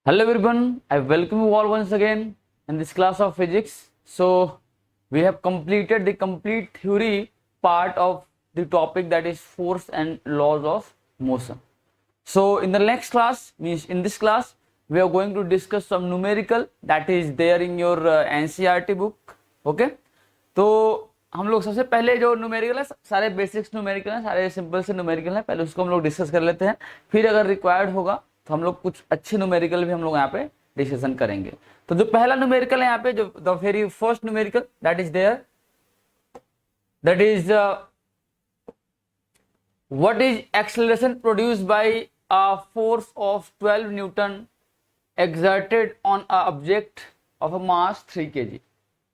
Hello everyone, I welcome you all once again in this class of physics. So we have completed the complete theory part of the topic, that is force and laws of motion. So in the next class, means in this class, we are going to discuss some numerical that is there in your NCERT book. Okay, तो हम लोग सबसे पहले जो numerical है, सारे basics numerical हैं, सारे सिंपल से न्यूमेरिकल हैं, पहले उसको हम लोग डिस्कस कर लेते हैं। फिर अगर रिक्वायर्ड होगा तो हम लोग कुछ अच्छे न्यूमेरिकल भी हम लोग यहाँ पे डिस्कशन करेंगे। तो जो पहला न्यूमेरिकल है यहाँ पे, जो the very first numerical that is there, that is what is acceleration produced by a force of 12 newton exerted on a object of a mass 3 kg।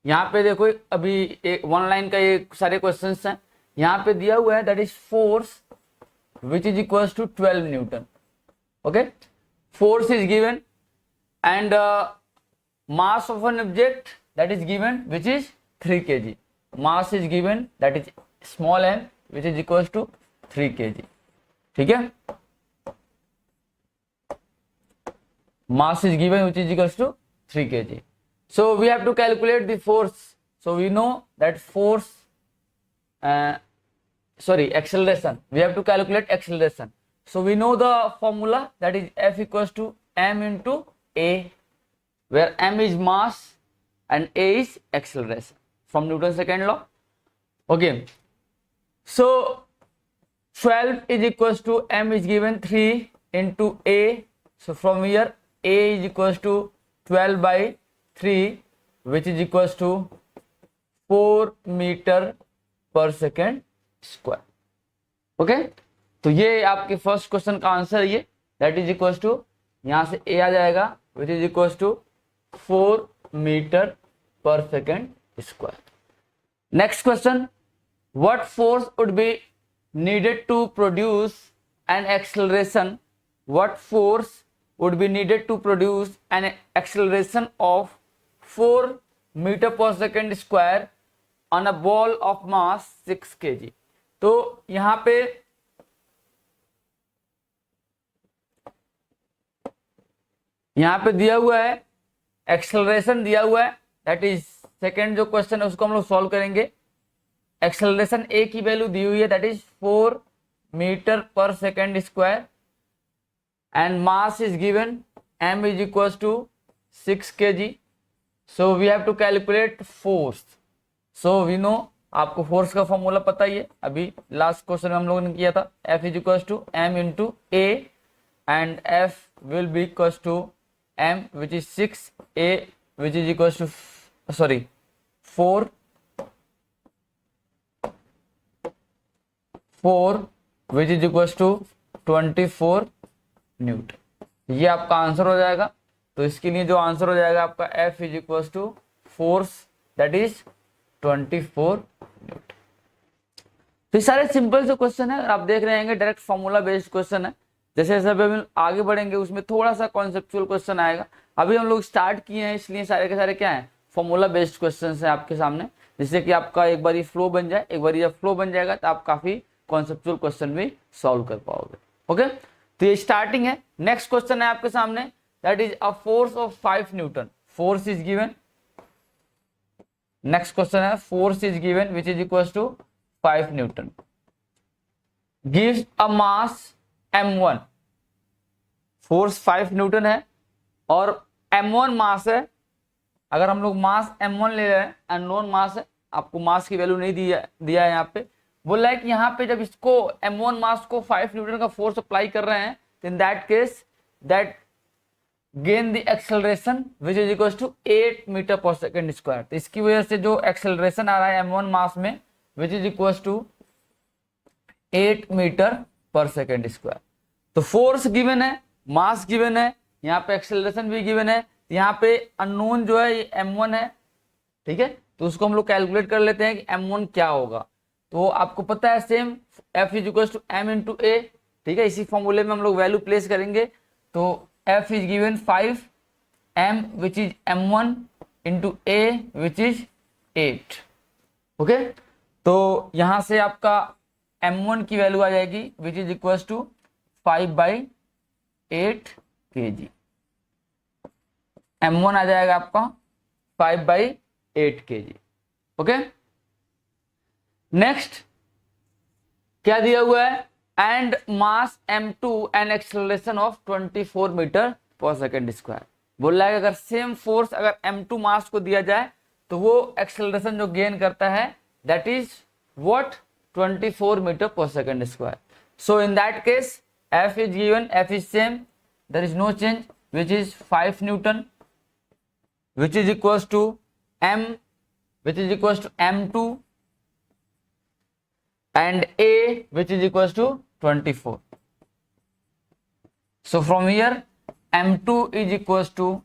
यहाँ पे देखो अभी एक वन लाइन का ये सारे क्वेश्चंस हैं। यहाँ पे दिया हुआ है that is force which is equals to 12 newton. Okay, force is given and mass of an object that is given which is 3 kg। Mass is given that is small m which is equals to 3 kg। ठीक है, mass is given which is equals to 3 kg. So we have to calculate the force. So we know that force, acceleration. We have to calculate acceleration. So we know the formula, that is F equals to m into a, where m is mass and a is acceleration from Newton's second law. Okay. So 12 is equals to m is given 3 into a. So from here a is equals to 12 by 3 which is equals to 4 metre per second square. Okay, तो ये आपके first question का answer, ये that is equals to, यहां से a आ जाएगा which is equals to 4 metre per second square. Next question, what force would be needed to produce an acceleration, what force would be needed to produce an acceleration of 4 meter per second square on a ball of mass 6 kg। तो यहां पे दिया हुआ है acceleration, दिया हुआ है, that is second जो क्वेश्चन है उसको हम लोग सॉल्व करेंगे। एक्सेलरेशन ए की वैल्यू दी हुई है that is 4 metre per second square and mass is given m is equals to 6 kg। so we have to calculate force। so we know, आपको फोर्स का फॉर्मूला पता ही है, अभी लास्ट क्वेश्चन में हम लोगों ने किया था। F is equals to m into a and F will be equals to m which is 6, a which is equals to 4 which is equals to 24 Newton. ये आपका आंसर हो जाएगा। तो इसके लिए जो आंसर हो जाएगा आपका F is equal to force that is 24 newton. तो ये सारे सिंपल से क्वेश्चन है, आप देख रहे हैं डायरेक्ट फॉर्मूला बेस्ड क्वेश्चन है। जैसे जैसे हम आगे बढ़ेंगे उसमें थोड़ा सा कॉन्सेप्चुअल क्वेश्चन आएगा। अभी हम लोग स्टार्ट किए हैं, इसलिए सारे के सारे क्या है, फॉर्मूला बेस्ड क्वेश्चन है आपके सामने, जिससे कि आपका एक बार फ्लो बन जाए। एक बार जब फ्लो बन जाएगा तो आप काफी कॉन्सेप्चुअल क्वेश्चन भी सॉल्व कर पाओगे। ओके, तो ये स्टार्टिंग है। नेक्स्ट क्वेश्चन है आपके सामने, that is a force of 5 newton. Force is given, next question है, force is given which is equal to 5 newton, gives a mass m1। Force 5 newton है और m1 मास है। अगर हम लोग मास m1 ले रहे हैं, अननोन मास है, आपको मास की वैल्यू नहीं दिया है यहाँ पे। बोला है कि यहाँ पे जब इसको m1 मास को 5 न्यूटन का फोर्स अप्लाई कर रहे हैं, in that case that gain the acceleration which is equal to 8 metre per second square. तो इसकी वजह से जो एक्सेलरेशन आ रहा है m1 मास में which is equal to 8 metre per second square. तो फोर्स गिवन है, मास गिवन है, यहाँ पे एक्सेलरेशन भी गिवन है। यहाँ पे अननोन जो है ये m1 है। ठीक है, तो उसको हम लोग कैलकुलेट कर लेते हैं कि m1 क्या होगा। तो आपको पता है same F is equal to m into A. ठीक है, इसी फॉर्मूले में हम लोग वैल्यू प्लेस करेंगे। तो F is given 5, m which is m1 into a which is 8। Okay, तो यहां से आपका m1 की वैल्यू आ जाएगी which is equal to 5/8 kg। m1 आ जाएगा आपका 5/8 kg। ओके, नेक्स्ट क्या दिया हुआ है, and mass m2 and acceleration of 24 metre per second square. बोल रहा है कि अगर सेम फोर्स अगर m2 मास को दिया जाए तो वो एक्सेलरेशन जो गेन करता है that is what 24 metre per second square. So in that case f is given, f is same, there is no change, which is 5 Newton, which is equals to m, which is equals to m2 and a, which is equals to 24. So from here m2 is equals to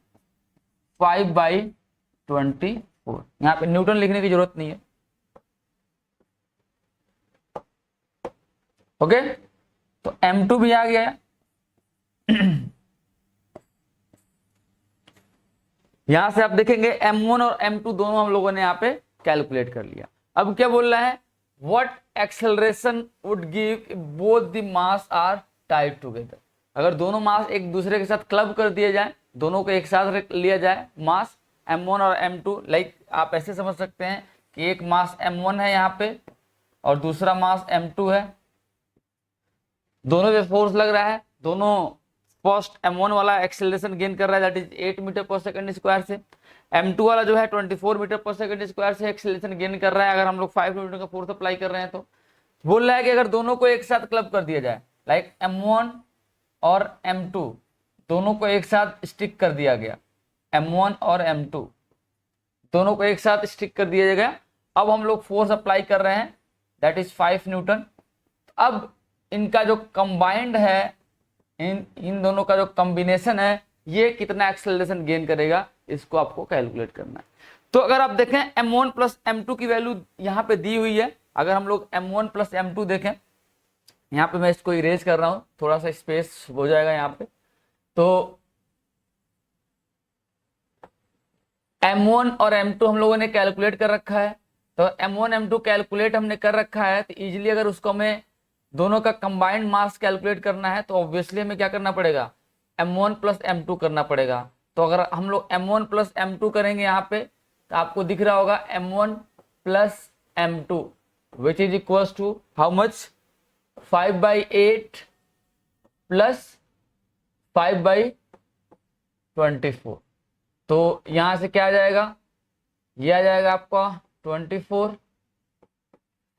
5/24। यहाँ पे Newton लिखने की जरूरत नहीं है। Okay, तो m2 भी आ गया है। यहां से आप देखेंगे m1 और m2 दोनों हम लोगों ने यहाँ पे कैलकुलेट कर लिया। अब क्या बोल रहा है, what acceleration would give both the mass are tied together. अगर दोनों मास एक दूसरे के साथ क्लब कर दिए जाए, दोनों को एक साथ लिया जाए मास m1 और m2, लाइक आप ऐसे समझ सकते हैं कि एक मास m1 है यहाँ पे और दूसरा मास m2 है, दोनों पे फोर्स लग रहा है, दोनों फर्स्ट m1 वाला एक्सेलरेशन गेन कर रहा है that is 8 metre per second square से, m2 वाला जो है 24 मीटर पर सेकंड स्क्वायर से एक्सेलरेशन गेन कर रहा है। अगर हम लोग 5 न्यूटन का फोर्स अप्लाई कर रहे हैं तो बोल रहा है कि अगर दोनों को एक साथ क्लब कर दिया जाए, लाइक m1 और m2 दोनों को एक साथ स्टिक कर दिया गया, m1 और m2 दोनों को एक साथ स्टिक कर दिया गया, अब हम लोग फोर्स अप्लाई कर रहे हैं दैट इज 5 न्यूटन। अब इनका जो कंबाइंड है, इन दोनों का जो कॉम्बिनेशन है, ये कितना एक्सेलरेशन गेन करेगा इसको आपको कैलकुलेट करना है। तो अगर आप देखें m1 प्लस m2 की वैल्यू यहाँ पे दी हुई है। अगर हम लोग m1 प्लस m2 देखें, यहाँ पे मैं इसको इरेज कर रहा हूँ, थोड़ा सा स्पेस हो जाएगा यहाँ पे। तो m1 और m2 हम लोगों ने कैलकुलेट कर रखा है, तो m1 m2 कैलकुलेट हमने कर रखा है, तो इजीली अगर उसको हमें दोनों का कंबाइंड मास कैलकुलेट करना है तो ऑब्वियसली हमें क्या करना पड़ेगा, m1 प्लस m2 करना पड़ेगा। तो अगर हम लोग m1 प्लस m2 करेंगे यहाँ पे तो आपको दिख रहा होगा m1 plus m2 which is equals to how much 5/8 plus 5/24। तो यहां से क्या आ जाएगा, ये आ जाएगा आपका 24,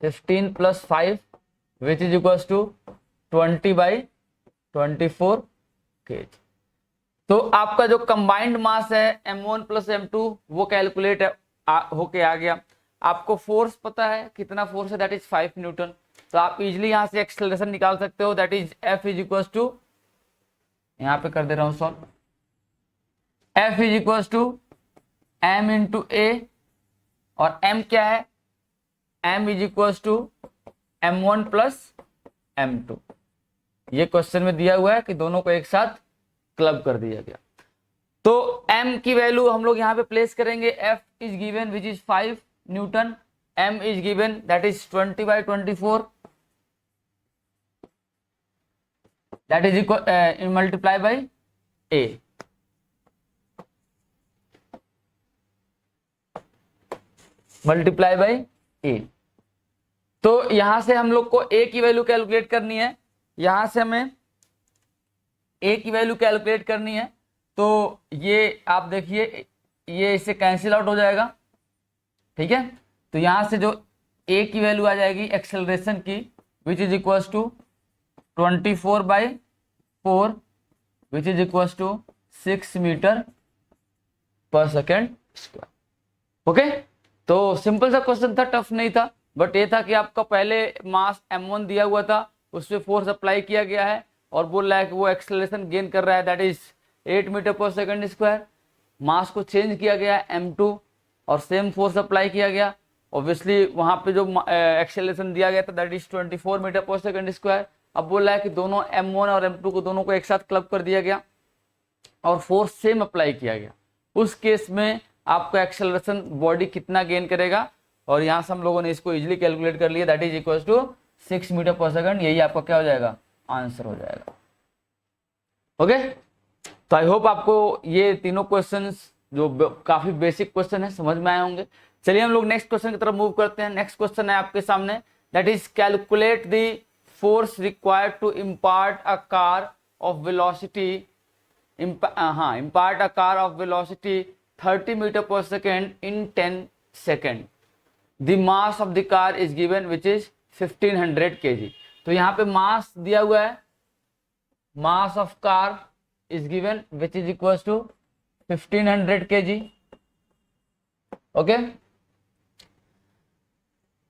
15 plus 5 which is equals to 20/24 kg। तो आपका जो कंबाइंड मास है m1 प्लस m2 वो कैलकुलेट होके आ गया। आपको फोर्स पता है कितना फोर्स है दैट इज 5 न्यूटन। तो आप इजिली यहां से एक्सेलरेशन निकाल सकते हो that is F is equals to, यहां पे कर दे रहा हूं solve, F is equals to m into a, और m क्या है, m is equals to m1 plus m2। ये क्वेश्चन में दिया हुआ है कि दोनों को एक साथ क्लब कर दिया गया। तो m की वैल्यू हम लोग यहाँ पे प्लेस करेंगे, F is given which is 5 Newton, m is given that is 20/24 that is equal multiply by a। Multiply by a। तो यहां से हम लोग को a की वैल्यू कैलकुलेट करनी है, यहां से हमें a की वैल्यू कैलकुलेट करनी है। तो ये आप देखिए ये इससे कैंसिल आउट हो जाएगा, ठीक है। तो यहां से जो a की वैल्यू आ जाएगी एक्सेलरेशन की विच is equals to 24/4 which is equals to 6 metre per second square. Okay, तो सिंपल सा क्वेश्चन था, टफ नहीं था, बट ये था कि आपका पहले मास m1 दिया हुआ था, उस पर फोर्स अप्लाई किया गया है और बोल रहा है कि वो एक्सेलरेशन गेन कर रहा है that is 8 metre per second square. मास को चेंज किया गया है m2 और सेम फोर्स अप्लाई किया गया, ऑब्वियसली वहां पे जो एक्सेलरेशन दिया गया था that is 24 metre per second square. अब बोल रहा है कि दोनों m1 और m2 को दोनों को एक साथ क्लब कर दिया गया और फोर्स सेम अप्लाई किया गया। उस केस में आपका एक्सेलरेशन बॉडी कितना गेन करेगा, और यहाँ से हम लोगों ने इसको इजीली कैलकुलेट कर लिया that is equal to 6 metre per second. यही आपका क्या हो जाएगा, आंसर हो जाएगा। ओके, तो आई होप आपको ये तीनों क्वेश्चंस जो काफी बेसिक क्वेश्चन है समझ में आए होंगे। चलिए हम लोग नेक्स्ट क्वेश्चन की तरफ मूव करते हैं। नेक्स्ट क्वेश्चन है आपके सामने, that is calculate the force required to impart a car of velocity impart a car of velocity 30 meter per second in 10 second. The mass of the car is given which is 1500 kg. तो यहाँ पे मास दिया हुआ है, mass of car is given which is equals to 1500 kg. Okay.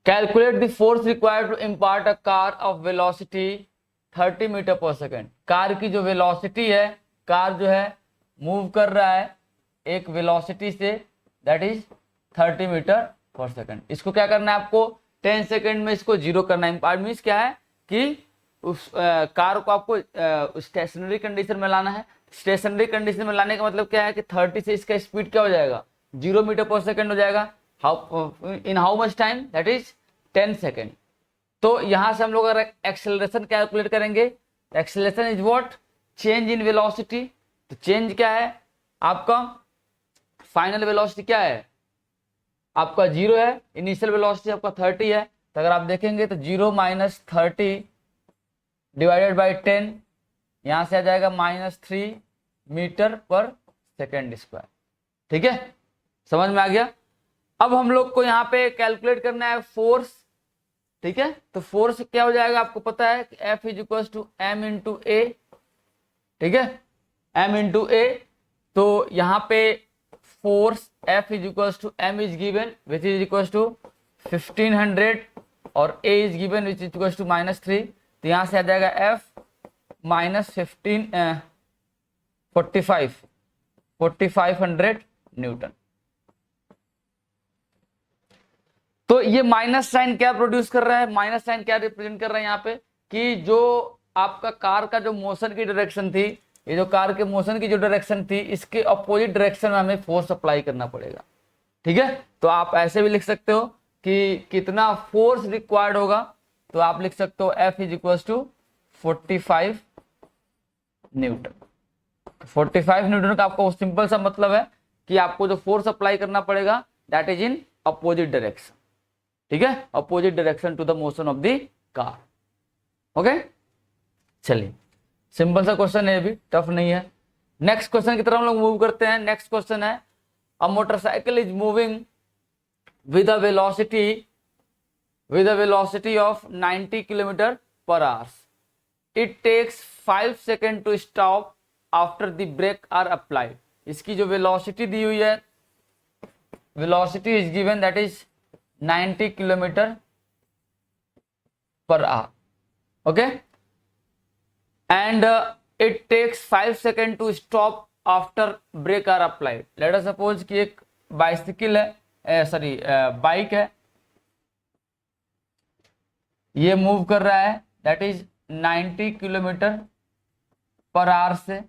Calculate the force required to impart a car of velocity 30 meter per second. Car की जो velocity है, car जो है मूव कर रहा है एक वेलोसिटी से, that is 30 metre per second. इसको क्या करना है आपको 10 सेकंड में इसको जीरो करना है। इम्पार्ट मीन्स क्या है कि उस कार को आपको स्टेशनरी कंडीशन में लाना है। स्टेशनरी कंडीशन में लाने का मतलब क्या है कि 30 से इसका स्पीड क्या हो जाएगा 0 मीटर पर सेकंड हो जाएगा। In how much time, that is 10 second. तो यहां से हम लोग अगर एक्सेलरेशन कैलकुलेट करेंगे, acceleration is what, change in velocity. तो चेंज क्या है आपका, फाइनल वेलोसिटी क्या है आपका 0 है, इनिशियल वेलोसिटी आपका 30 है। तो अगर आप देखेंगे तो 0 माइनस 30 डिवाइडेड बाई 10, यहां से आ जाएगा -3 मीटर पर सेकेंड स्क्वायर। ठीक है, समझ में आ गया। अब हम लोग को यहाँ पे कैलकुलेट करना है फोर्स। ठीक है, तो फोर्स क्या हो जाएगा आपको पता है कि F is equal to M into A. ठीक है, M इंटू ए। तो यहाँ पे force F is equal to M is given which is equal to 1500 और A is given which is equal to -3। तो यहाँ से आ जाएगा F माइनस 4500 न्यूटन। तो ये माइनस साइन क्या प्रोड्यूस कर रहा है, माइनस साइन क्या रिप्रेजेंट कर रहा है यहाँ पे कि जो आपका कार का जो मोशन की डायरेक्शन थी, ये जो कार के मोशन की जो डायरेक्शन थी, इसके अपोजिट डायरेक्शन में हमें फोर्स अप्लाई करना पड़ेगा। ठीक है, तो आप ऐसे भी लिख सकते हो कि कितना फोर्स रिक्वायर्ड होगा, तो आप लिख सकते हो F is equal to 45 newton. 45 newton का आपको सिंपल सा मतलब है कि आपको जो फोर्स अप्लाई करना पड़ेगा that is in opposite direction. ठीक है, opposite direction to the motion of the car. Okay, चलिए सिंपल सा क्वेश्चन है, ये भी टफ नहीं है। नेक्स्ट क्वेश्चन की तरफ हम लोग मूव करते हैं। नेक्स्ट क्वेश्चन है, a motorcycle is moving with a velocity of 90 kilometre per hour. It takes 5 second to stop after the brake are applied. इसकी जो वेलोसिटी दी हुई है, velocity is given that is 90 kilometre per hour. Okay, and it takes 5 seconds to stop after brake are applied. Let us suppose कि एक bicycle है, sorry bike है, ये मूव कर रहा है that is 90 kilometre per our से,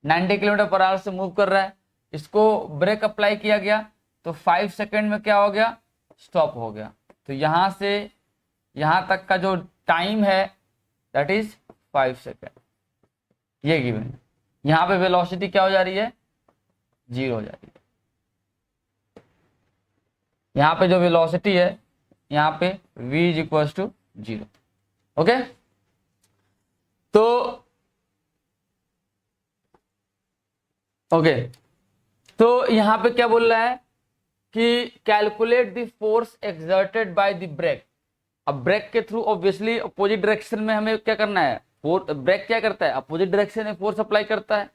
90 kilometre per our से मूव कर रहा है। इसको ब्रेक अप्लाई किया गया तो 5 सेकेंड में क्या हो गया, स्टॉप हो गया। तो यहां से यहां तक का जो टाइम है दैट इज 5 सेकेंड, ये गिवन है। यहां पे वेलोसिटी क्या हो जा रही है, 0 हो जा रही है। यहां पे जो वेलोसिटी है यहां पे v is equal to 0। Okay, तो यहां पे क्या बोल रहा है कि calculate the force exerted by the brake. अब ब्रेक के थ्रू ऑब्वियसली अपोजिट डायरेक्शन में हमें क्या करना है, ब्रेक क्या करता है, अपोजिट डायरेक्शन में फोर्स अप्लाई करता है।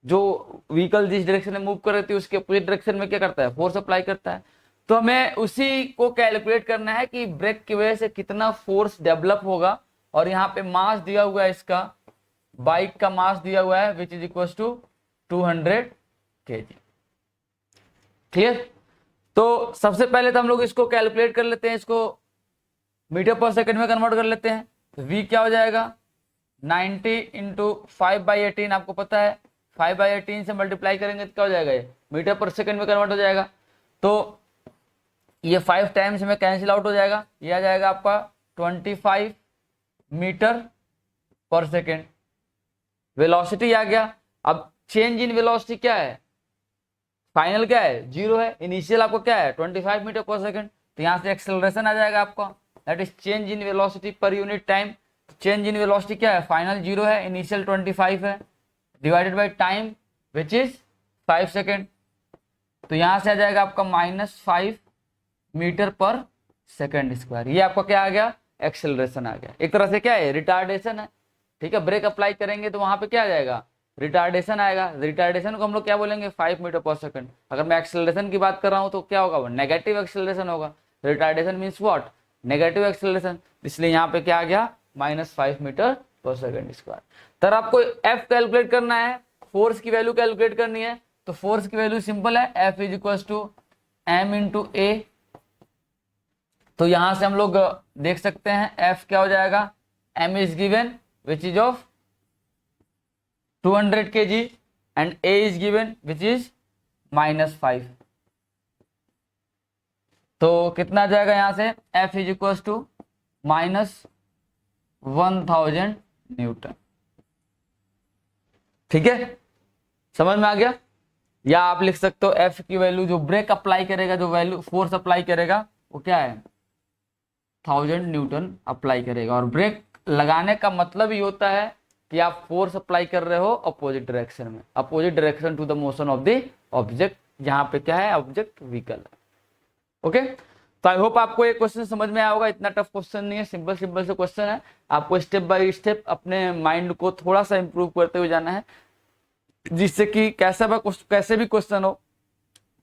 जो व्हीकल जिस डायरेक्शन में मूव कर रही थी उसके अपोजिट डायरेक्शन में क्या करता है, फोर्स अप्लाई करता है। तो हमें उसी को कैलकुलेट करना है कि ब्रेक की वजह से कितना फोर्स डेवलप होगा। और यहाँ पे मास दिया हुआ है, इसका बाइक का मास दिया हुआ है which is equal to 200 kg। Clear. तो सबसे पहले तो हम लोग इसको कैलकुलेट कर लेते हैं, इसको मीटर पर सेकंड में कन्वर्ट कर लेते हैं। तो v क्या हो जाएगा, 90 इंटू 5/18, आपको पता है 5/18 से मल्टीप्लाई करेंगे तो क्या हो जाएगा, ये मीटर पर सेकंड में कन्वर्ट हो जाएगा। तो ये 5 टाइम्स में कैंसिल आउट हो जाएगा, ये आ जाएगा आपका 25 मीटर पर सेकेंड। वेलोसिटी आ गया, अब चेंज इन वेलोसिटी क्या है, फाइनल क्या है, 0 है, इनिशियल आपको क्या है 25 मीटर पर सेकंड, तो यहाँ से एक्सेलरेशन आ जाएगा आपका, that is change in velocity per unit time. Change in velocity क्या है, फाइनल 0 है, इनिशियल 25 है, divided by time which is 5 second, तो यहाँ से आ जाएगा आपका -5 मीटर पर सेकेंड स्क्वायर। ये आपका क्या आ गया, एक्सेलरेशन आ गया। एक तरह से क्या है, रिटार्डेशन है, ठीक है। ब्रेक अप्लाई करेंगे तो वहां पे क्या आ जाएगा, रिटार्डेशन आएगा। रिटार्डेशन को हम लोग क्या बोलेंगे, 5 मीटर पर सेकंड। अगर मैं एक्सेलरेशन की बात कर रहा हूं तो क्या होगा, नेगेटिव एक्सेलरेशन होगा। Retardation means what, negative acceleration, इसलिए यहाँ पे क्या आ गया, -5 मीटर पर सेकंड स्क्वायर। तर आपको एफ कैलकुलेट करना है, फोर्स की वैल्यू कैलकुलेट करनी है, तो फोर्स की वैल्यू सिंपल है, F is equal to M into A. तो यहां से हम लोग देख सकते हैं एफ क्या हो जाएगा, M is given which is of 200 kg and A is given which is -5। तो कितना जाएगा यहां से, F is equal to -1000 newton. ठीक है, समझ में आ गया। या आप लिख सकते हो F की वैल्यू, जो ब्रेक अप्लाई करेगा, जो वैल्यू फोर्स अप्लाई करेगा वो क्या है, 1000 न्यूटन अप्लाई करेगा। और ब्रेक लगाने का मतलब ही होता है कि आप फोर्स अप्लाई कर रहे हो अपोजिट डायरेक्शन में, opposite direction to the motion of the object. यहाँ पे क्या है, ऑब्जेक्ट व्हीकल है। ओके, तो आई होप आपको ये क्वेश्चन समझ में आया होगा। इतना टफ क्वेश्चन नहीं है, सिंपल सिंपल से क्वेश्चन है। आपको स्टेप बाय स्टेप अपने माइंड को थोड़ा सा इंप्रूव करते हुए जाना है, जिससे कि कैसे भी क्वेश्चन हो,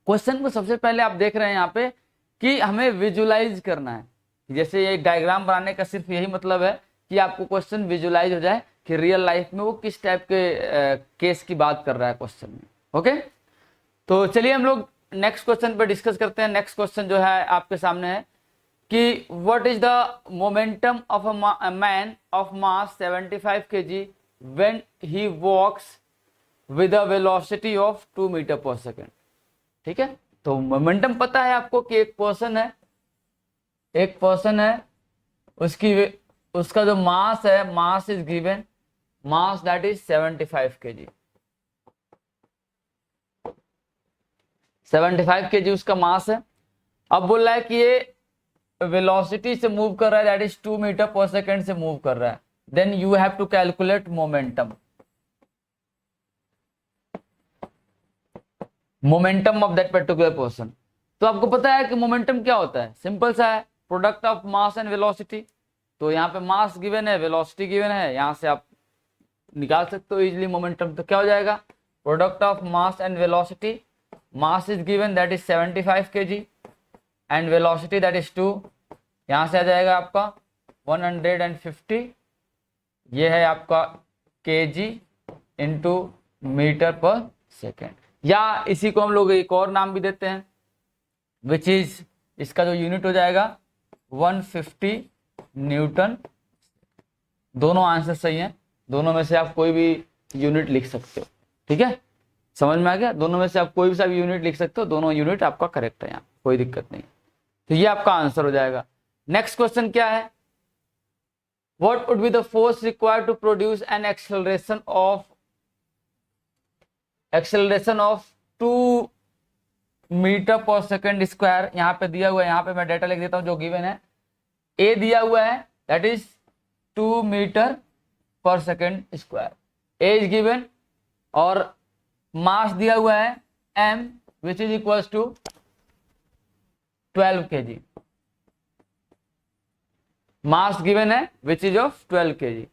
क्वेश्चन को सबसे पहले आप देख रहे हैं यहाँ पे कि हमें विजुलाइज करना है। जैसे ये डायग्राम बनाने का सिर्फ यही मतलब है कि आपको क्वेश्चन विजुलाइज हो जाए कि रियल लाइफ में वो किस टाइप के केस की बात कर रहा है क्वेश्चन में। ओके, तो चलिए हम लोग नेक्स्ट क्वेश्चन पे डिस्कस करते हैं। नेक्स्ट क्वेश्चन जो है आपके सामने है कि what is the momentum of a man of mass 75 kg when he walks with a velocity of 2 metre per second. ठीक है, तो मोमेंटम पता है आपको कि एक पर्सन है, उसका जो मास है, मास is given, mass that is 75 kg, 75 kg उसका मास है। अब बोल रहा है कि ये वेलोसिटी से मूव कर रहा है, that is 2 metre per second से मूव कर रहा है। Then you have to calculate momentum of that particular person. तो आपको पता है कि मोमेंटम क्या होता है, सिंपल सा है, product of mass and velocity. तो यहाँ पे मास गिवन है, वेलोसिटी गिवन है, यहाँ से आप निकाल सकते हो इजिली मोमेंटम। तो क्या हो जाएगा, product of mass and velocity, mass is given that is 75 kg and velocity that is 2, यहाँ से आ जाएगा आपका 150, ये है आपका kg into metre per second. या इसी को हम लोग एक और नाम भी देते हैं विच इज, इसका जो यूनिट हो जाएगा 150 न्यूटन। दोनों आंसर सही हैं, दोनों में से आप कोई भी यूनिट लिख सकते हो। ठीक है, समझ में आ गया, दोनों में से आप कोई भी सा यूनिट लिख सकते हो, दोनों यूनिट आपका करेक्ट है, यहाँ कोई दिक्कत नहीं। तो ये आपका आंसर हो जाएगा। नेक्स्ट क्वेश्चन क्या है, what would be the force required to produce an acceleration of 2 metre per second square. यहाँ पे दिया हुआ है, यहाँ पे मैं डेटा लिख देता हूँ जो गिवन है। ए दिया हुआ है that is 2 metre per second square, A is given, और मास दिया हुआ है m which is equal to 12 kg, mass given है विच इज ऑफ 12 kg।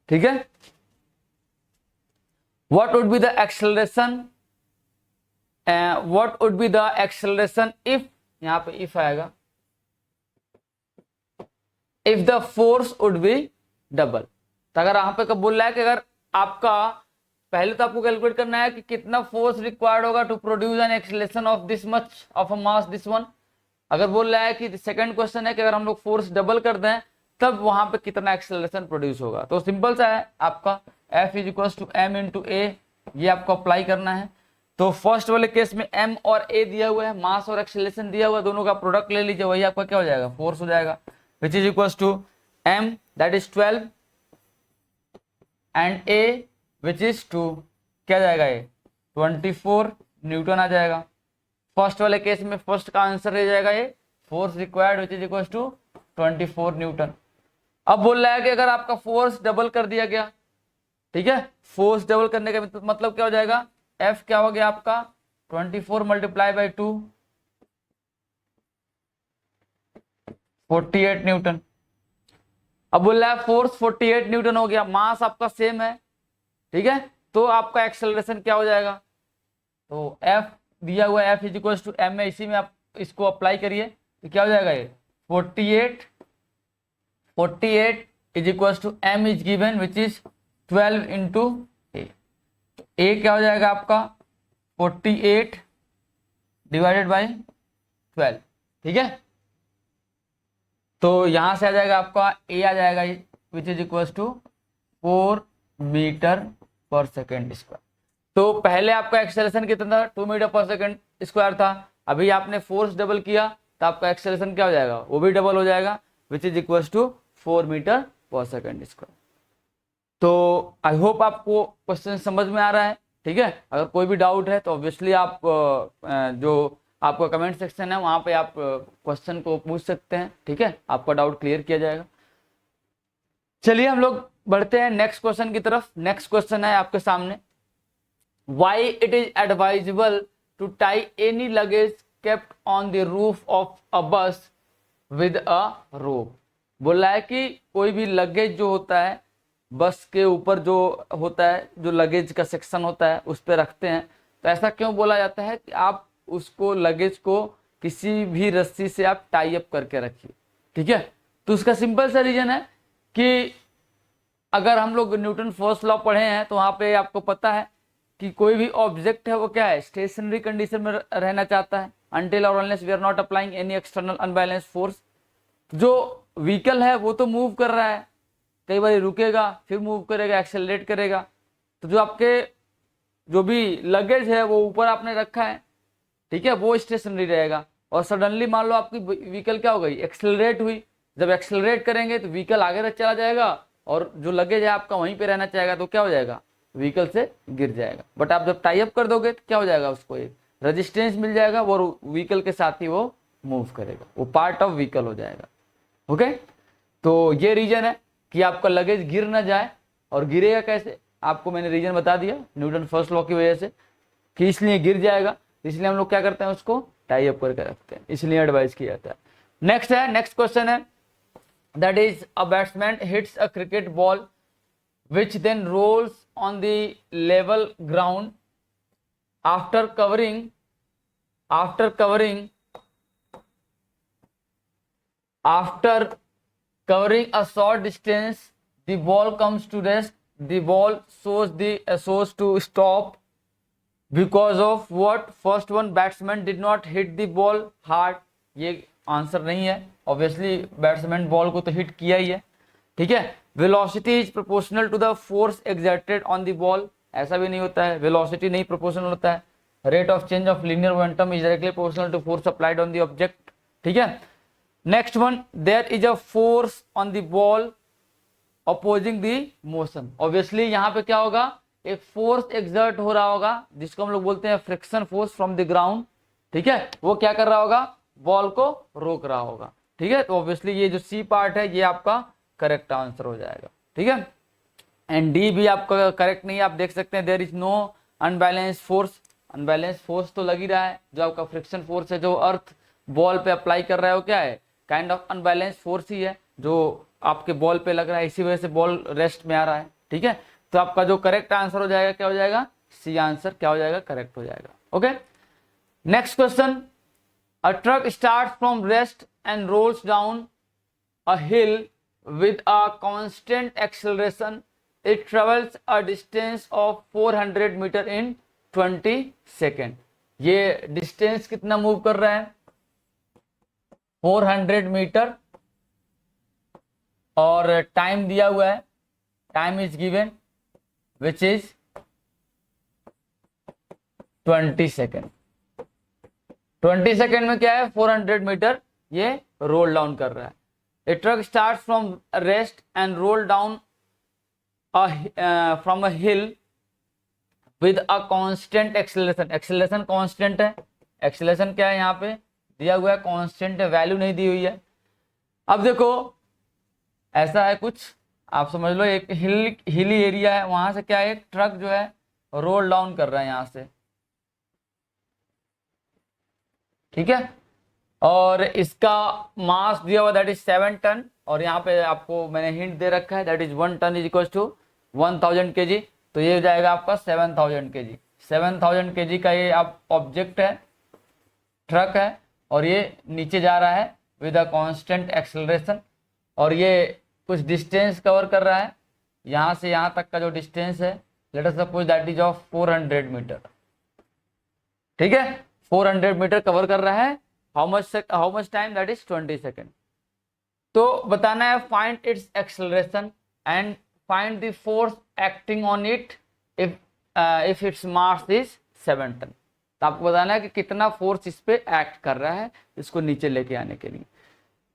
ठीक है, what would be the acceleration if, यहां पे if आएगा, if the force would be double। तो अगर यहां पे कब बोल रहा है कि अगर आपका, पहले तो आपको कैलकुलेट करना है कि कितना फोर्स रिक्वायर्ड होगा to produce an acceleration of this much of a mass this one. अगर बोल रहा है कि सेकंड क्वेश्चन है कि अगर हम लोग फोर्स डबल कर दें तब वहां पे कितना एक्सेलरेशन प्रोड्यूस होगा। तो सिंपल सा है आपका F is equal to m into A, ये आपको अप्लाई करना है। तो फर्स्ट वाले केस में m और a दिया हुआ है, मास और एक्सेलरेशन दिया हुआ है, दोनों का प्रोडक्ट ले लीजिए, वही आपका क्या हो जाएगा, फोर्स हो जाएगा, which is equal to m that is 12 and a which is 2 क्या जाएगा, ये 24 न्यूटन आ जाएगा। फर्स्ट वाले केस में फर्स्ट का आंसर रह जाएगा ये force required which is equal to 24 newton. अब बोल रहा है कि अगर आपका फोर्स डबल कर दिया गया, ठीक है, फोर्स डबल करने का मतलब क्या हो जाएगा, F क्या हो गया आपका 24 मल्टीप्लाई बाई 2 48 न्यूटन। अब बोल रहा है फोर्स 48 न्यूटन हो गया, मास आपका सेम है, ठीक है, तो आपका एक्सेलरेशन क्या हो जाएगा, तो F दिया हुआ F is equal to M है, इसी में आप इसको अप्लाई करिए तो क्या हो जाएगा, ये 48 is equal to M is given which is 12 into A क्या हो जाएगा आपका 48 डिवाइडेड बाई 12, ठीक है, तो यहां से आ जाएगा आपका A आ जाएगा which is equal to 4 metre per second square. तो पहले आपका एक्सेलरेशन कितना था, 2 मीटर पर सेकेंड स्क्वायर था, अभी आपने फोर्स डबल किया तो आपका एक्सेलरेशन क्या हो जाएगा, वो भी डबल हो जाएगा which is equal to 4 metre per second square. तो आई होप आपको क्वेश्चन समझ में आ रहा है, ठीक है। अगर कोई भी डाउट है तो ऑब्वियसली आप जो आपका कमेंट सेक्शन है वहां पे आप क्वेश्चन को पूछ सकते हैं, ठीक है, आपका डाउट क्लियर किया जाएगा। चलिए हम लोग बढ़ते हैं नेक्स्ट क्वेश्चन की तरफ। नेक्स्ट क्वेश्चन है आपके सामने, why it is advisable to tie any luggage kept on the roof of a bus with a rope। बोला है कि कोई भी लगेज जो होता है बस के ऊपर जो होता है, जो लगेज का सेक्शन होता है उस पर रखते हैं, तो ऐसा क्यों बोला जाता है कि आप उसको लगेज को किसी भी रस्सी से आप टाई अप करके रखिए, ठीक है। तो उसका सिंपल सा रीजन है कि अगर हम लोग न्यूटन फर्स्ट लॉ पढ़े हैं तो वहां पे आपको पता है कि कोई भी ऑब्जेक्ट है वो क्या है, स्टेशनरी कंडीशन में रहना चाहता है until or unless we are not applying any external unbalanced force। जो व्हीकल है वो तो मूव कर रहा है, कई बार रुकेगा फिर मूव करेगा, एक्सेलरेट करेगा, तो जो आपके जो भी लगेज है वो ऊपर आपने रखा है, ठीक है, वो स्टेशनरी रहेगा। और सडनली मान लो आपकी व्हीकल क्या हो गई, एक्सेलरेट हुई, जब एक्सेलरेट करेंगे तो व्हीकल आगे चला जाएगा और जो लगेज है आपका वहीं पे रहना चाहेगा, तो क्या हो जाएगा, व्हीकल से गिर जाएगा। बट आप जब टाई अप कर दोगे तो क्या हो जाएगा, उसको एक रेजिस्टेंस मिल जाएगा और व्हीकल के साथ ही वो मूव करेगा, वो पार्ट ऑफ व्हीकल हो जाएगा। ओके, तो ये रीजन है कि आपका लगेज गिर ना जाए। और गिरेगा कैसे, आपको मैंने रीजन बता दिया न्यूटन फर्स्ट लॉ की वजह से कि इसलिए गिर जाएगा, इसलिए हम लोग क्या करते हैं, उसको टाई अप करके रखते हैं, इसलिए एडवाइस किया जाता है। नेक्स्ट है, नेक्स्ट क्वेश्चन है, that is a batsman hits a cricket ball which then rolls on the level ground after covering a short distance, the ball comes to rest, the ball shows to stop because of what, first one batsman did not hit the ball hard। ये answer नहीं है, obviously batsman ball को तो hit किया ही है, ठीक है। Velocity is proportional to the force exerted on the ball, ऐसा भी नहीं होता है, वेलोसिटी नहीं प्रोपोर्शनल होता है। Rate of change of linear momentum is directly proportional to force applied on the object, ठीक है। Next one, there is a force on the ball opposing the motion. Obviously यहाँ पे क्या होगा, एक फोर्स एक्सर्ट हो रहा होगा जिसको हम लोग बोलते हैं friction force from the ground, ठीक है, वो क्या कर रहा होगा, बॉल को रोक रहा होगा, ठीक है। तो ऑब्वियसली ये जो सी पार्ट है ये आपका करेक्ट आंसर हो जाएगा, ठीक है। एंड डी भी आपका करेक्ट नहीं है, आप देख सकते हैं, there is no unbalance force. Unbalance force तो लग ही रहा है, जो आपका फ्रिक्शन फोर्स है जो अर्थ बॉल पे अप्लाई कर रहा है वो क्या है, काइंड ऑफ अनबैलेंस फोर्स ही है जो आपके बॉल पे लग रहा है, इसी वजह से बॉल रेस्ट में आ रहा है, ठीक है। तो आपका जो करेक्ट आंसर हो जाएगा क्या हो जाएगा, सी आंसर क्या हो जाएगा, करेक्ट हो जाएगा। Okay, next question, a truck start from rest and rolls down a hill with a constant acceleration, it travels a distance of 400 meter in 20 second. ये डिस्टेंस कितना मूव कर रहा है, 400 मीटर, और टाइम दिया हुआ है, time is given which is 20 second. 20 second में क्या है, 400 मीटर ये रोल डाउन कर रहा है। A truck starts from rest and roll down from a hill with a constant acceleration, acceleration constant है, एक्सेलरेशन क्या है यहाँ पे दिया हुआ है, कांस्टेंट है, वैल्यू नहीं दी हुई है। अब देखो ऐसा है कुछ, आप समझ लो एक हिली एरिया है, वहां से क्या है एक ट्रक जो है रोल डाउन कर रहा है यहाँ से, ठीक है, और इसका मास दिया हुआ दैट इज 7 टन, और यहाँ पे आपको मैंने हिंट दे रखा है that is 1 tonne is equal to 1000 kg, तो ये हो जाएगा आपका 7000 kg। 7000 kg का ये आप ऑब्जेक्ट है, ट्रक है, और ये नीचे जा रहा है विद अ कांस्टेंट एक्सेलरेशन, और ये कुछ डिस्टेंस कवर कर रहा है, यहाँ से यहाँ तक का जो डिस्टेंस है let us suppose that is of 400 metre, ठीक है, 400 मीटर कवर कर रहा है। How much time, that is 20 second. तो बताना है find its acceleration and find the force acting on it if its mass is 7 tonne. तो आपको बताना है कि कितना फोर्स इस पे एक्ट कर रहा है इसको नीचे लेके आने के लिए।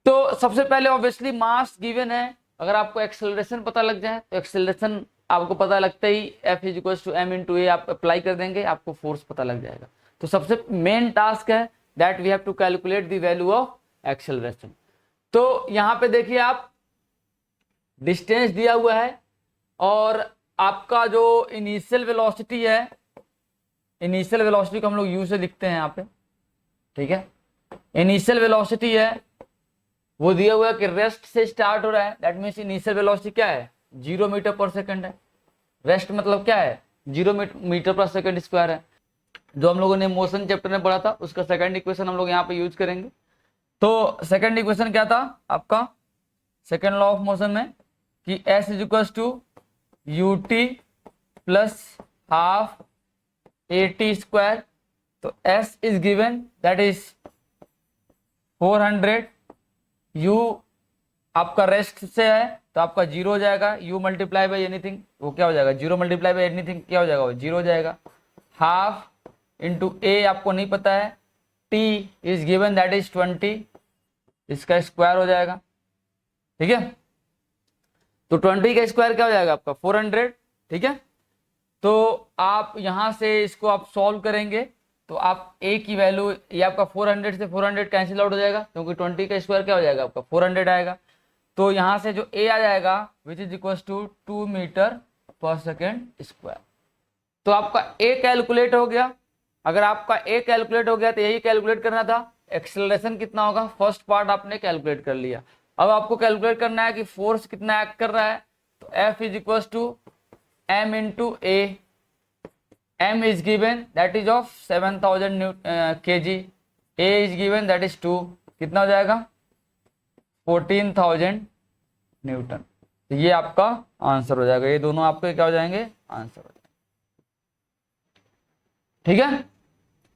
तो सबसे पहले ऑब्वियसली मास गिवन है, अगर आपको एक्सेलरेशन पता लग जाए तो एक्सेलरेशन आपको पता लगता ही F इज m इंटू ए आप अप्लाई कर देंगे, आपको फोर्स पता लग जाएगा। तो सबसे मेन टास्क है that we have to calculate the value of acceleration. तो यहाँ पे देखिए आप डिस्टेंस दिया हुआ है, और आपका जो इनिशियल वेलोसिटी है, इनिशियल वेलोसिटी को हम लोग यू से लिखते हैं यहाँ पे, ठीक है, इनिशियल वेलोसिटी है वो दिया हुआ है कि रेस्ट से स्टार्ट हो रहा है, दैट मीन्स इनिशियल वेलोसिटी क्या है 0 मीटर पर सेकंड है, रेस्ट मतलब क्या है 0 मीटर पर सेकंड स्क्वायर है, जो हम लोगों ने मोशन चैप्टर में पढ़ा था उसका सेकंड इक्वेशन हम लोग यहाँ पे यूज करेंगे। तो सेकंड इक्वेशन क्या था आपका सेकंड लॉ ऑफ मोशन में कि S is equal to U T plus half A T square. तो S is given that is 400, U आपका रेस्ट से है तो आपका 0 हो जाएगा, U मल्टीप्लाई बाई एनीथिंग वो क्या हो जाएगा 0 मल्टीप्लाई बाई एनीथिंग क्या हो जाएगा वो 0 हो जाएगा, हाफ इंटू ए आपको नहीं पता है, T is given that is 20, इसका स्क्वायर हो जाएगा, ठीक है, तो 20 का स्क्वायर क्या हो जाएगा आपका 400, ठीक है। तो आप यहां से इसको आप सॉल्व करेंगे तो आप a की वैल्यू ये आपका 400 से 400 कैंसिल आउट हो जाएगा, क्योंकि 20 का स्क्वायर क्या हो जाएगा आपका 400 आएगा। तो यहां से जो a आ जाएगा which is equal to 2 metre per second square. तो आपका a कैलकुलेट हो गया। अगर आपका a कैलकुलेट हो गया तो यही कैलकुलेट करना था एक्सेलरेशन कितना होगा, फर्स्ट पार्ट आपने कैलकुलेट कर लिया। अब आपको कैलकुलेट करना है कि फोर्स कितना एक्ट कर रहा है, तो F is equal to m into A, m is given that is of 7000 kg, a is given that is 2, कितना हो जाएगा 14000 न्यूटन। तो ये आपका आंसर हो जाएगा, ये दोनों आपके क्या हो जाएंगे आंसर हो जाएंगे, ठीक है।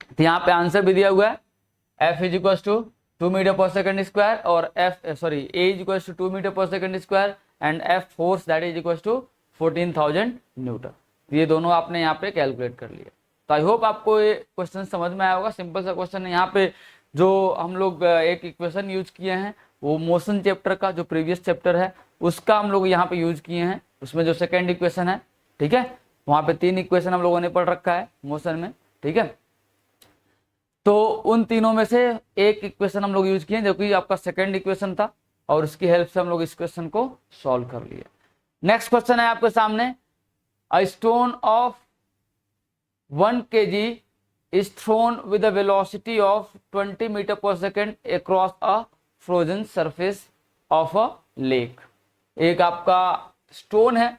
तो यहाँ पे आंसर भी दिया हुआ है F is equal to 2 metre per second square और A is equal to 2 metre per second square and F force that is equal to 14000 newton. ये दोनों आपने यहाँ पे कैलकुलेट कर लिया। तो आई होप आपको ये क्वेश्चन समझ में आया होगा, सिंपल सा क्वेश्चन है। यहाँ पे जो हम लोग एक इक्वेशन यूज किए हैं वो मोशन चैप्टर का जो प्रीवियस चैप्टर है उसका हम लोग यहाँ पे यूज किए हैं, उसमें जो सेकेंड इक्वेशन है, ठीक है, वहाँ पे 3 इक्वेशन हम लोगों ने पढ़ रखा है मोशन में, ठीक है। तो उन तीनों में से एक इक्वेशन हम लोग यूज किए जो कि आपका सेकेंड इक्वेशन था, और उसकी हेल्प से हम लोग इस क्वेश्चन को सॉल्व कर लिए। नेक्स्ट क्वेश्चन है आपके सामने, a stone of 1 kg is thrown with a velocity of 20 meter per second across a frozen surface of a lake। एक आपका स्टोन है,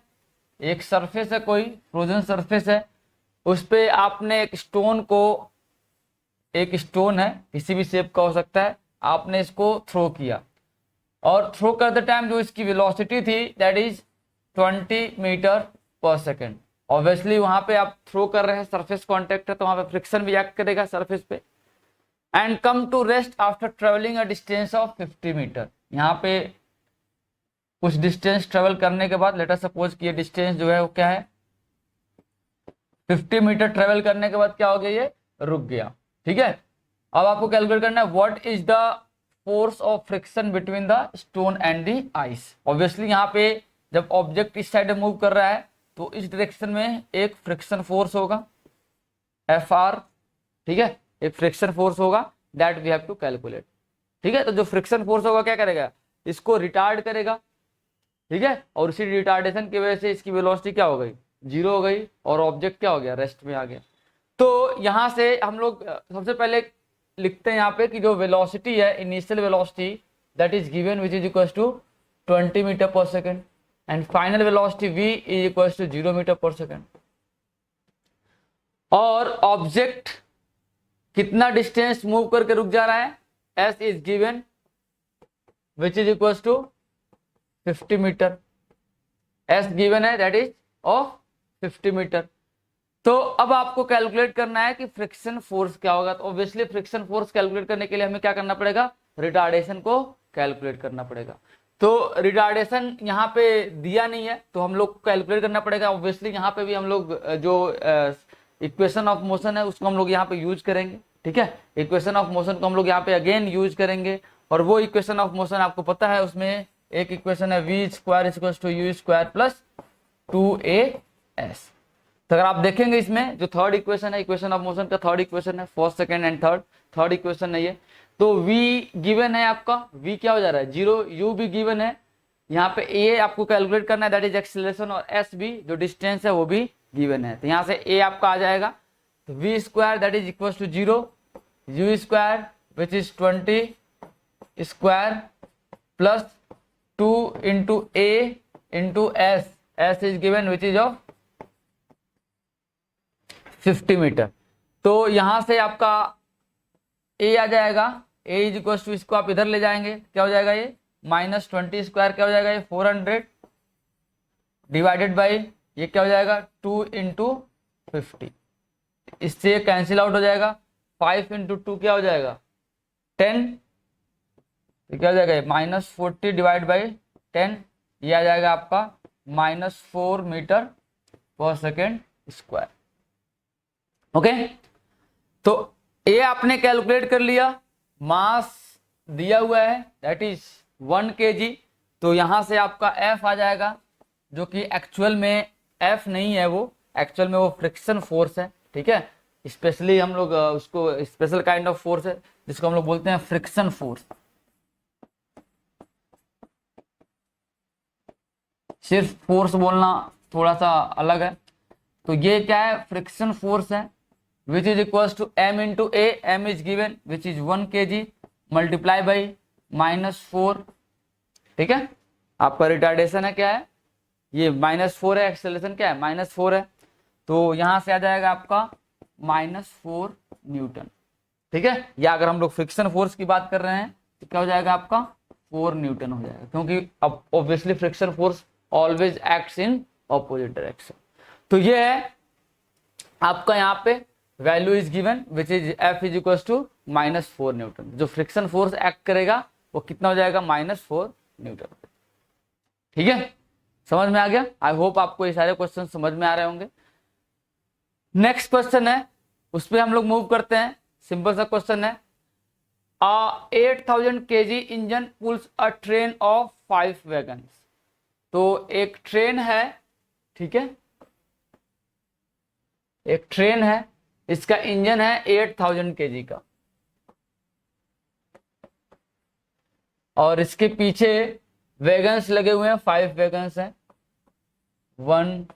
एक सरफेस है, कोई फ्रोजन सरफेस है, उस पे आपने एक स्टोन को, एक स्टोन है किसी भी शेप का हो सकता है, आपने इसको थ्रो किया और थ्रो करते टाइम जो इसकी वेलोसिटी थी that is 20 metre per second. Obviously वहां पे आप थ्रो कर रहे हैं, सरफेस कांटेक्ट है तो वहां पे फ्रिक्शन भी एक्ट करेगा सरफेस पे। And come to rest after travelling a distance of 50 metre. यहाँ पे कुछ डिस्टेंस ट्रेवल करने के बाद लेट अस सपोज कि ये डिस्टेंस जो है वो क्या है 50 मीटर ट्रेवल करने के बाद क्या हो गया, ये रुक गया, ठीक है। अब आपको कैलकुलेट करना है what is the force of friction between the stone and the ice. Obviously यहाँ पे जब ऑब्जेक्ट इस साइड मूव कर रहा है तो इस डायरेक्शन में एक फ्रिक्शन फोर्स होगा Fr, ठीक है, एक फ्रिक्शन फोर्स होगा that we have to calculate. ठीक है, तो जो फ्रिक्शन फोर्स होगा क्या करेगा, इसको रिटार्ड करेगा, ठीक है, और उसी रिटार्डेशन की वजह से इसकी वेलोसिटी क्या हो गई, 0 हो गई, और ऑब्जेक्ट क्या हो गया, रेस्ट में आ गया। तो यहां से हम लोग सबसे पहले लिखते हैं यहाँ पे कि जो वेलोसिटी है, initial velocity that is given which is equal to 20 metre per second and final velocity v is equal to 0 metre per second. और ऑब्जेक्ट कितना डिस्टेंस मूव करके रुक जा रहा है, s is given which is equal to 50 metre, s given है that is of 50 metre. तो अब आपको कैलकुलेट करना है कि फ्रिक्शन फोर्स क्या होगा। तो ऑब्वियसली फ्रिक्शन फोर्स कैलकुलेट करने के लिए हमें क्या करना पड़ेगा, रिटार्डेशन को कैलकुलेट करना पड़ेगा। तो रिटार्डेशन यहाँ पे दिया नहीं है तो हम लोग को कैलकुलेट करना पड़ेगा। ऑब्वियसली यहाँ पे भी हम लोग जो इक्वेशन ऑफ मोशन है उसको हम लोग यहाँ पे यूज करेंगे, ठीक है, इक्वेशन ऑफ मोशन को हम लोग यहाँ पे अगेन यूज करेंगे। और वो इक्वेशन ऑफ मोशन आपको पता है, उसमें एक इक्वेशन है v square equals to u square plus 2as। तो अगर आप देखेंगे इसमें जो थर्ड इक्वेशन है, इक्वेशन ऑफ मोशन का थर्ड इक्वेशन है, first second and third equation नहीं है। तो v गिवन है आपका, v क्या हो जा रहा है 0, u भी गिवन है, यहाँ पे a आपको कैलकुलेट करना है दैट इज एक्सीलरेशन, और s भी जो डिस्टेंस है वो भी गिवन है। तो यहाँ से a आपका आ जाएगा, तो v square that is equal to 0, u square which is 20 square plus 2 into a into s is given which is of 50 metre. तो यहां से आपका a आ जाएगा, a इज इक्वल टू, इसको आप इधर ले जाएंगे, क्या हो जाएगा ये -20 स्क्वायर, क्या हो जाएगा ये 400 डिवाइडेड बाई ये क्या हो जाएगा 2 इंटू 50, इससे कैंसिल आउट हो जाएगा, 5 इंटू 2 क्या हो जाएगा 10, तो क्या हो जाएगा -40 डिवाइड बाई 10, ये आ जाएगा आपका -4 metre per second square. Okay, तो ए आपने कैलकुलेट कर लिया, मास दिया हुआ है दैट इज 1 kg। तो यहां से आपका F आ जाएगा, जो कि एक्चुअल में F नहीं है, वो एक्चुअल में वो फ्रिक्शन फोर्स है, ठीक है। स्पेशली हम लोग उसको स्पेशल काइंड ऑफ फोर्स है जिसको हम लोग बोलते हैं फ्रिक्शन फोर्स। सिर्फ फोर्स बोलना थोड़ा सा अलग है। तो ये क्या है, फ्रिक्शन फोर्स है which is equals to m into a, m is given which is 1 kg multiply by -4, ठीक है। आपका रिटार्डेशन है क्या है, ये -4 है, एक्सेलरेशन क्या है -4 है, तो यहां से आ जाएगा आपका -4 न्यूटन, ठीक है। या अगर हम लोग फ्रिक्शन फोर्स की बात कर रहे हैं तो क्या हो जाएगा आपका 4 न्यूटन हो जाएगा, क्योंकि अब obviously friction force always acts in opposite direction. तो ये है आपका यहाँ पे value is given which is F is equal to -4 newton. जो फ्रिक्शन फोर्स एक्ट करेगा वो कितना हो जाएगा -4 न्यूटन, ठीक है। समझ में आ गया, आई होप आपको ये सारे क्वेश्चन समझ में आ रहे होंगे। नेक्स्ट क्वेश्चन है, उस पर हम लोग मूव करते हैं। सिंपल सा क्वेश्चन है, 8000 kg engine pools a train of 5 wagons. तो एक ट्रेन है, ठीक है, एक ट्रेन है, इसका इंजन है 8000 kg का, और इसके पीछे वैगन्स लगे हुए हैं, 5 वैगन्स हैं, 1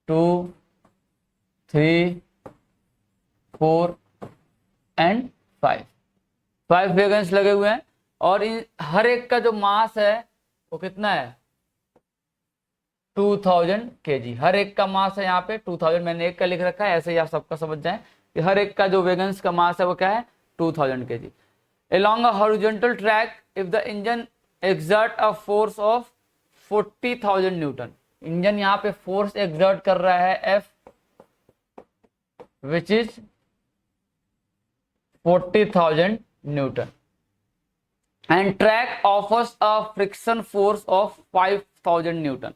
2 3 4 एंड 5 वैगन्स लगे हुए हैं। और इन हर एक का जो मास है वो कितना है 2000 kg। हर एक का मास है यहाँ पे 2000, मैंने एक का लिख रखा है, ऐसे ही आप सबका समझ जाएं कि हर एक का जो वैगन्स का मास है वो क्या है 2000 kg। Along a horizontal track, if the engine exert a force of 40,000 Newton, engine यहाँ पे फोर्स एक्सर्ट कर रहा है F which is 40,000 Newton, and track offers a friction force of 5,000 Newton.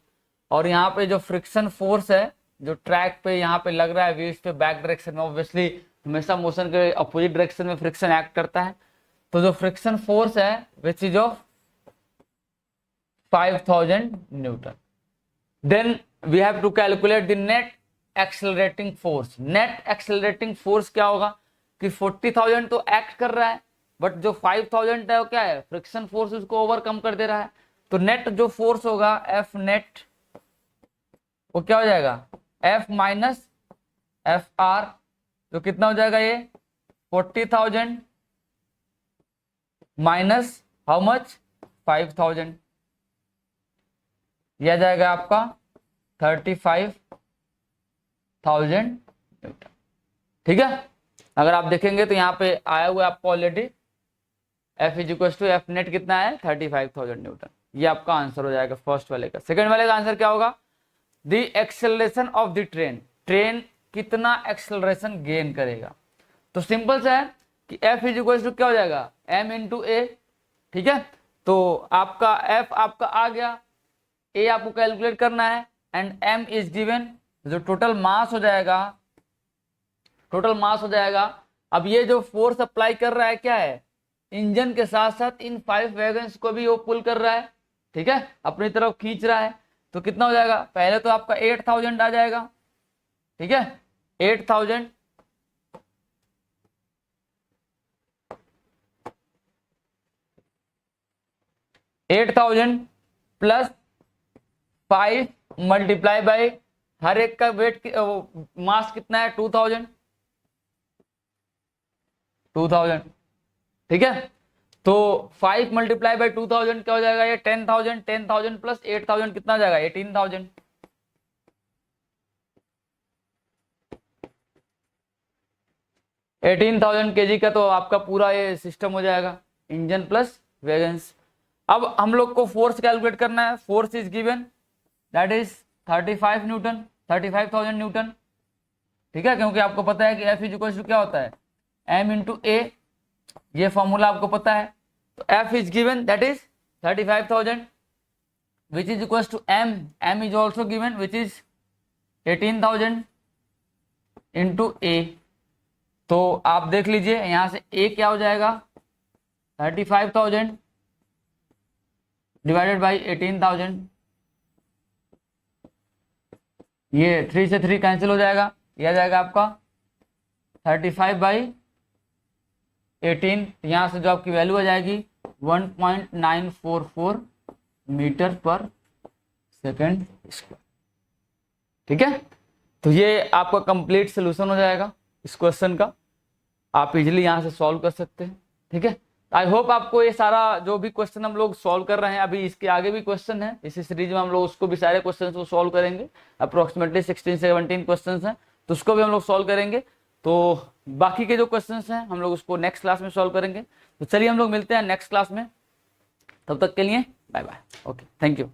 और यहाँ पे जो फ्रिक्शन फोर्स है जो ट्रैक पे यहाँ पे लग रहा है व्हील्स पे बैक डायरेक्शन में, ऑब्वियसली हमेशा मोशन के अपोजिट डायरेक्शन में फ्रिक्शन एक्ट करता है। तो जो फ्रिक्शन फोर्स है which is of 5000 newton, then we have to calculate the net accelerating force. Net accelerating force क्या होगा कि 40,000 तो एक्ट कर रहा है, बट जो 5,000 है वो क्या है, फ्रिक्शन फोर्स उसको ओवरकम कर दे रहा है। तो नेट जो फोर्स होगा एफ नेट वो क्या हो जाएगा, एफ माइनस एफ आर, तो कितना हो जाएगा ये 40,000 माइनस हाउ मच 5,000, यह जाएगा आपका 35,000 न्यूटन। ठीक है, अगर आप देखेंगे तो यहाँ पे आया हुआ है आपको already F is equal to F net कितना है 35,000 न्यूटन। ये आपका आंसर हो जाएगा फर्स्ट वाले का। सेकंड वाले का आंसर क्या होगा, the acceleration of the train, train कितना एक्सेलरेशन गेन करेगा। तो सिंपल सा है कि एफ इज इक्वल टू क्या हो जाएगा एम इंटू ए। ठीक है, तो आपका एफ आपका आ गया, ए आपको कैलकुलेट करना है एंड एम इज गिवन, जो टोटल मास हो जाएगा, टोटल मास हो जाएगा। अब ये जो फोर्स अप्लाई कर रहा है क्या है, इंजन के साथ साथ इन 5 वैगन्स को भी वो पुल कर रहा है। ठीक है, अपनी तरफ खींच रहा है। तो कितना हो जाएगा, पहले तो आपका 8,000 आ जाएगा। ठीक है, 8,000 प्लस 5 मल्टीप्लाई बाई हर एक का वेट मास कितना है 2,000। ठीक है, तो 5 मल्टीप्लाई बाई 2,000 क्या हो जाएगा ये 10,000, 10,000 प्लस 8,000 कितना हो जाएगा 18,000। 18,000 kg का तो आपका पूरा ये सिस्टम हो जाएगा, इंजन प्लस वैगन्स। अब हम लोग को फोर्स कैलकुलेट करना है। Force is given that is 35 Newton, 35,000 Newton. ठीक है, क्योंकि आपको पता है कि एफ इज इक्वल टू क्या होता है एम इंटू ए, ये फॉर्मूला आपको पता है। तो F is given that is 35,000 which is equal to M, M is also given which is 18,000 into A. तो आप देख लीजिए यहां से ए क्या हो जाएगा 35,000 डिवाइडेड बाई 18,000, ये 3 से 3 कैंसिल हो जाएगा, यह जाएगा आपका 35 बाई 18, यहाँ से जो आपकी वैल्यू आ जाएगी 1.944 मीटर पर सेकेंड स्क्वायर। ठीक है, तो ये आपका कंप्लीट सोल्यूशन हो जाएगा इस क्वेश्चन का, आप इजीली यहाँ से सॉल्व कर सकते हैं। ठीक है, आई होप आपको ये सारा जो भी क्वेश्चन हम लोग सॉल्व कर रहे हैं, अभी इसके आगे भी क्वेश्चन है इसी सीरीज में, हम लोग उसको भी सारे क्वेश्चन को सॉल्व करेंगे। अप्रोक्सीमेटली 16-17 क्वेश्चन हैं, तो उसको भी हम लोग सॉल्व करेंगे। तो बाकी के जो क्वेश्चन हैं हम लोग उसको नेक्स्ट क्लास में सॉल्व करेंगे। तो चलिए हम लोग मिलते हैं नेक्स्ट क्लास में, तब तक के लिए bye bye. Okay, thank you.